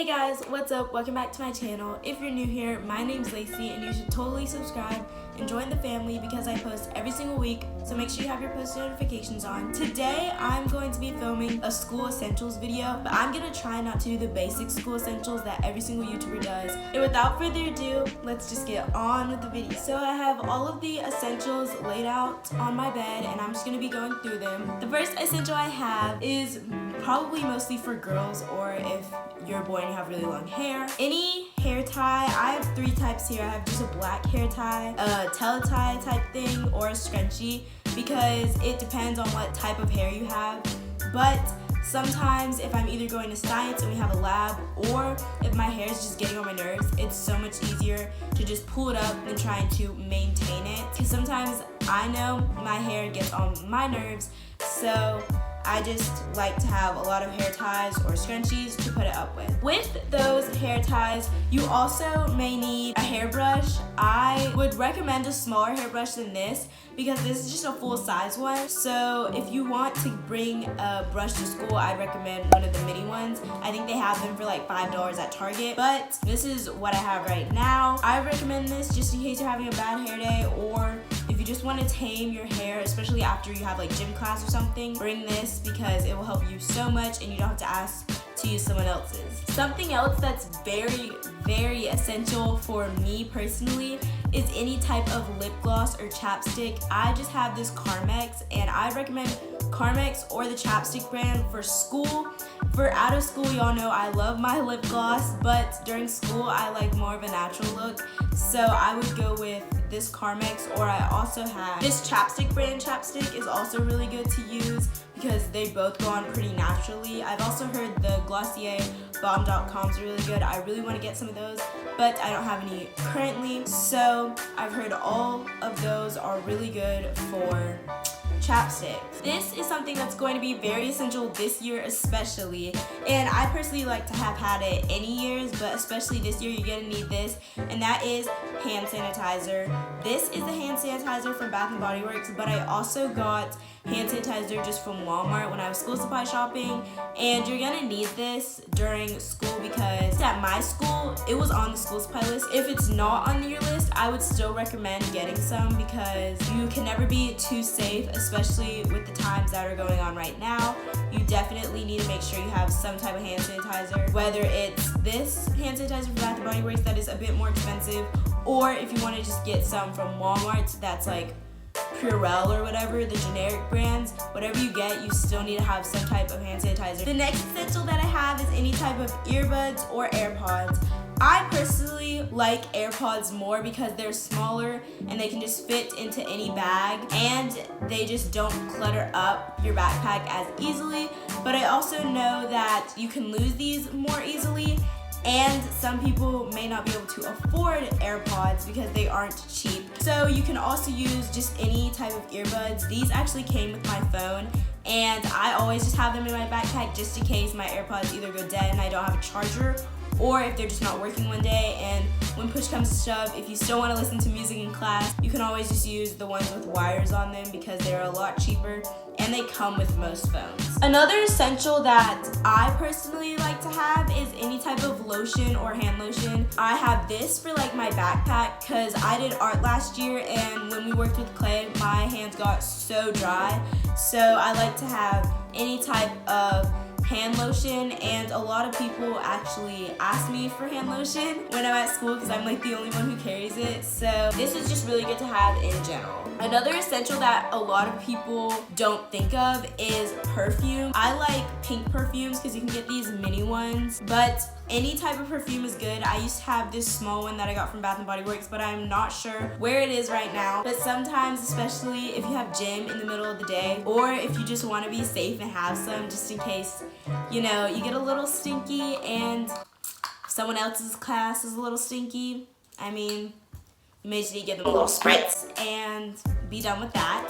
Hey guys, what's up? Welcome back to my channel. If you're new here, my name's Lacey and you should totally subscribe and join the family because I post every single week, so make sure you have your post notifications on. Today, I'm going to be filming a school essentials video, but I'm gonna try not to do the basic school essentials that every single YouTuber does. And without further ado, let's just get on with the video. So I have all of the essentials laid out on my bed and I'm just gonna be going through them. The first essential I have is probably mostly for girls, or if you're a boy and you have really long hair. Any hair tie. I have three types here. I have just a black hair tie, a tie type thing, or a scrunchie, because it depends on what type of hair you have. But sometimes if I'm either going to science and we have a lab, or if my hair is just getting on my nerves, it's so much easier to just pull it up than trying to maintain it. Because sometimes I know my hair gets on my nerves, so I just like to have a lot of hair ties or scrunchies to put it up with. With those hair ties, you also may need a hairbrush. I would recommend a smaller hairbrush than this because this is just a full-size one. So if you want to bring a brush to school, I'd recommend one of the mini ones. I think they have them for like $5 at Target, but this is what I have right now. I recommend this just in case you're having a bad hair day, or if you just want to tame your hair, especially after you have like gym class or something, bring this because it will help you so much and you don't have to ask to use someone else's. Something else that's very essential for me personally is any type of lip gloss or chapstick. I just have this Carmex and I recommend Carmex or the chapstick brand for school. For out of school, y'all know I love my lip gloss, but during school I like more of a natural look. So I would go with this Carmex, or I also have this chapstick brand. Chapstick is also really good to use because they both go on pretty naturally. I've also heard the Glossier Bomb.com is really good. I really want to get some of those, but I don't have any currently. So I've heard all of those are really good for chapstick. This is something that's going to be very essential this year especially, and I personally like to have had it any years, but especially this year you're gonna need this, and that is hand sanitizer. This is the hand sanitizer from Bath & Body Works, but I also got hand sanitizer just from Walmart when I was school supply shopping, and you're gonna need this during school because at my school it was on the school supply list. If it's not on your list, I would still recommend getting some because you can never be too safe, especially with the times that are going on right now. You definitely need to make sure you have some type of hand sanitizer, whether it's this hand sanitizer from Bath & Body Works that is a bit more expensive, or if you want to just get some from Walmart that's like Purell or whatever, the generic brands. Whatever you get, you still need to have some type of hand sanitizer. The next essential that I have is any type of earbuds or AirPods. I personally like AirPods more because they're smaller and they can just fit into any bag and they just don't clutter up your backpack as easily. But I also know that you can lose these more easily, and some people may not be able to afford AirPods because they aren't cheap. So you can also use just any type of earbuds. These actually came with my phone, and I always just have them in my backpack just in case my AirPods either go dead and I don't have a charger, or if they're just not working one day. And when push comes to shove, if you still want to listen to music in class, you can always just use the ones with wires on them because they're a lot cheaper and they come with most phones. Another essential that I personally like to have is any type of lotion or hand lotion. I have this for like my backpack because I did art last year, and when we worked with clay, my hands got so dry. So I like to have any type of hand lotion, and a lot of people actually ask me for hand lotion when I'm at school because I'm like the only one who carries it. So this is just really good to have in general. Another essential that a lot of people don't think of is perfume. I like pink perfumes because you can get these mini ones, but any type of perfume is good. I used to have this small one that I got from Bath & Body Works, but I'm not sure where it is right now. But sometimes, especially if you have gym in the middle of the day, or if you just want to be safe and have some just in case, you know, you get a little stinky and someone else's class is a little stinky, I mean, you may just need to give them a little spritz and be done with that.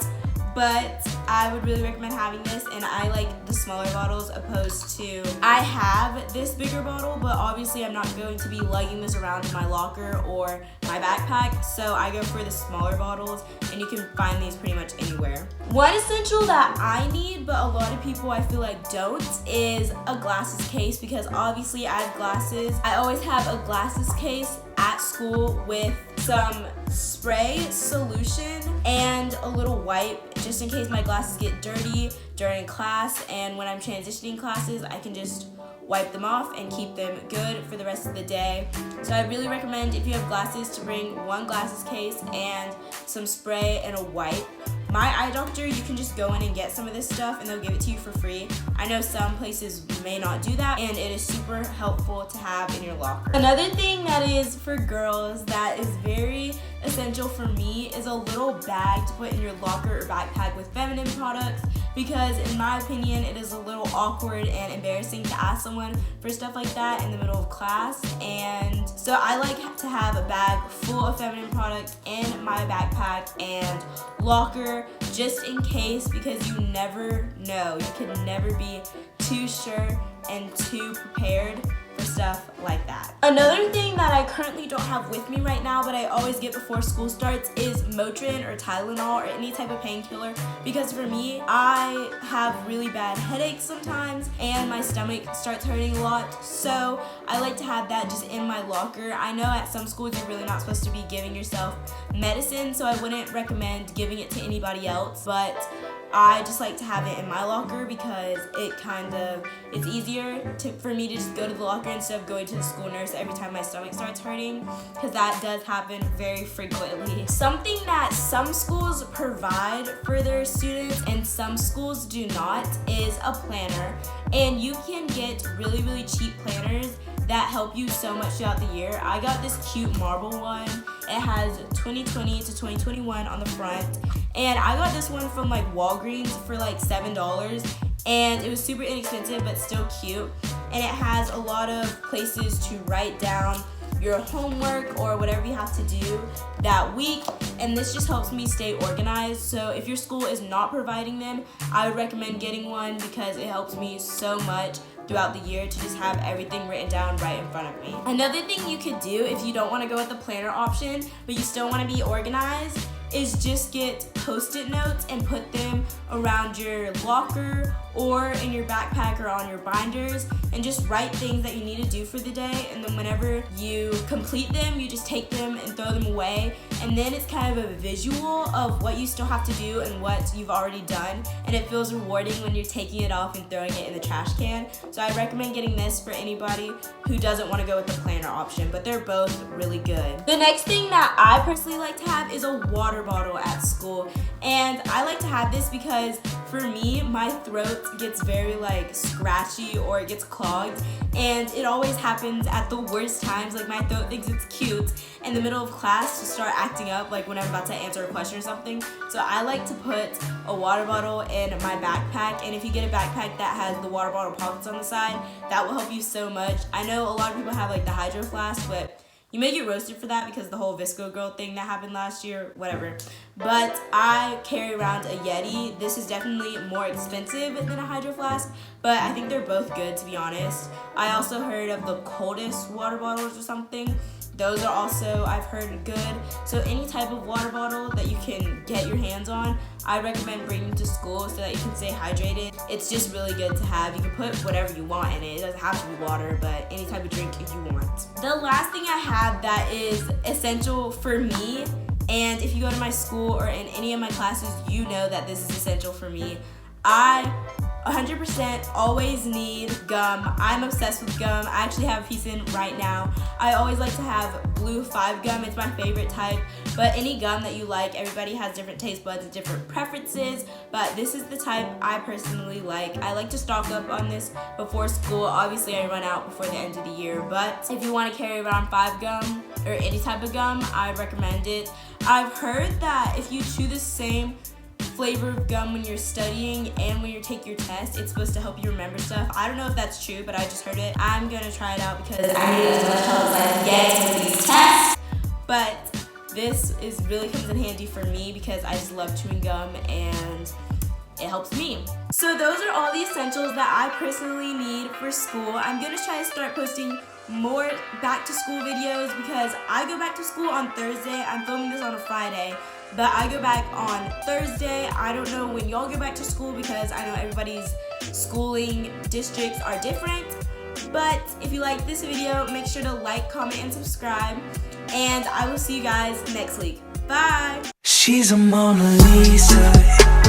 but I would really recommend having this, and I like the smaller bottles opposed to, I have this bigger bottle, but obviously I'm not going to be lugging this around in my locker or my backpack, so I go for the smaller bottles, and you can find these pretty much anywhere. One essential that I need, but a lot of people I feel like don't, is a glasses case, because obviously I have glasses. I always have a glasses case at school with some spray solution and a little wipe just in case my glasses get dirty during class, and when I'm transitioning classes I can just wipe them off and keep them good for the rest of the day. So I really recommend, if you have glasses, to bring one glasses case and some spray and a wipe. My eye doctor, you can just go in and get some of this stuff and they'll give it to you for free. I know some places may not do that, and it is super helpful to have in your locker. Another thing that is for girls that is very essential for me is a little bag to put in your locker or backpack with feminine products, because in my opinion it is a little awkward and embarrassing to ask someone for stuff like that in the middle of class, and so I like to have a bag full of feminine products in my backpack and locker, just in case, because you never know. You can never be too sure and too prepared for stuff like that. Another thing that I currently don't have with me right now, but I always get before school starts, is Motrin or Tylenol or any type of painkiller, because for me, I have really bad headaches sometimes and my stomach starts hurting a lot, so I like to have that just in my locker. I know at some schools you're really not supposed to be giving yourself medicine, so I wouldn't recommend giving it to anybody else, but I just like to have it in my locker because it's easier for me to just go to the locker instead of going to the school nurse every time my stomach starts hurting, because that does happen very frequently. Something that some schools provide for their students and some schools do not is a planner, and you can get really, really cheap planners that help you so much throughout the year. I got this cute marble one. It has 2020 to 2021 on the front, and I got this one from like Walgreens for like $7, and it was super inexpensive but still cute, and it has a lot of places to write down your homework or whatever you have to do that week, and this just helps me stay organized. So if your school is not providing them, I would recommend getting one because it helps me so much throughout the year to just have everything written down right in front of me. Another thing you could do if you don't want to go with the planner option but you still want to be organized is just get post-it notes and put them around your locker or in your backpack or on your binders, and just write things that you need to do for the day, and then whenever you complete them, you just take them and throw them away, and then it's kind of a visual of what you still have to do and what you've already done, and it feels rewarding when you're taking it off and throwing it in the trash can. So I recommend getting this for anybody who doesn't want to go with the planner option, but they're both really good. The next thing that I personally like to have is a water bottle at school, and I like to have this because for me, my throat gets very like scratchy or it gets clogged, and it always happens at the worst times. Like my throat thinks it's cute in the middle of class to start acting up, like when I'm about to answer a question or something. So I like to put a water bottle in my backpack, and if you get a backpack that has the water bottle pockets on the side, that will help you so much. I know a lot of people have like the hydro flask, but you may get roasted for that because the whole VSCO girl thing that happened last year, whatever. But I carry around a Yeti. This is definitely more expensive than a hydro flask, but I think they're both good, to be honest. I also heard of the coldest water bottles or something. Those are also, I've heard, good. So any type of water bottle that you can get your hands on, I recommend bringing to school so that you can stay hydrated. It's just really good to have. You can put whatever you want in it. It doesn't have to be water, but any type of drink if you want. The last thing I have that is essential for me, and if you go to my school or in any of my classes, you know that this is essential for me. I 100% always need gum. I'm obsessed with gum. I actually have a piece in right now. I always like to have blue 5 gum. It's my favorite type, but any gum that you like, everybody has different taste buds and different preferences, but this is the type I personally like. I like to stock up on this before school. Obviously I run out before the end of the year, but if you want to carry around 5 gum or any type of gum, I recommend it. I've heard that if you chew the same flavor of gum when you're studying and when you take your test, it's supposed to help you remember stuff. I don't know if that's true, but I just heard it. I'm gonna try it out because I need as much help as I can get with these tests. But this really comes in handy for me because I just love chewing gum and it helps me. So those are all the essentials that I personally need for school. I'm gonna try to start posting more back to school videos because I go back to school on Thursday. I'm filming this on a Friday, but I go back on Thursday. I don't know when y'all go back to school because I know everybody's schooling districts are different. But if you like this video, make sure to like, comment, and subscribe. And I will see you guys next week. Bye! She's a Mona Lisa.